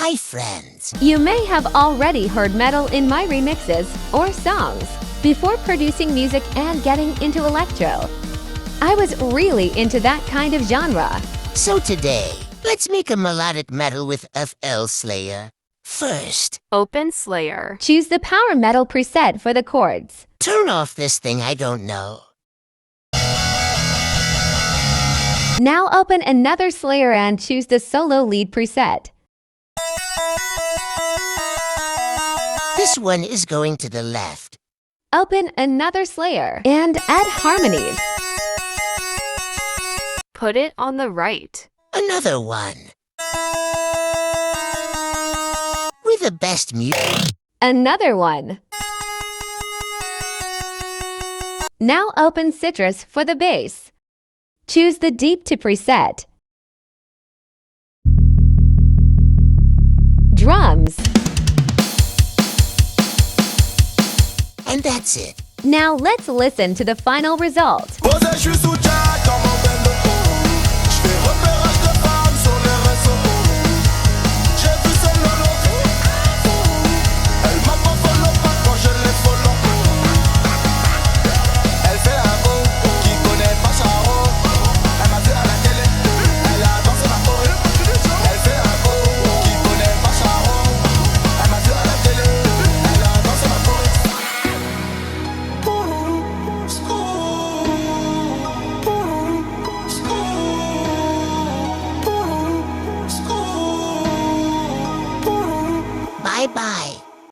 Hi friends! You may have already heard metal in my remixes or songs. Before producing music and getting into electro, I was really into that kind of genre. So today, let's make a melodic metal with FL Slayer. First, Open Slayer. Choose the power metal preset for the chords. turn off this thing I don't know. Now open another Slayer and choose the solo lead preset. This one is going to the left. Open another Slayer and add harmonies. Put it on the right. Another one. With the best music. Another one. Now open Citrus for the bass. Choose the deep to preset. Drums. And that's it. Now let's listen to the final result. Poza și sucea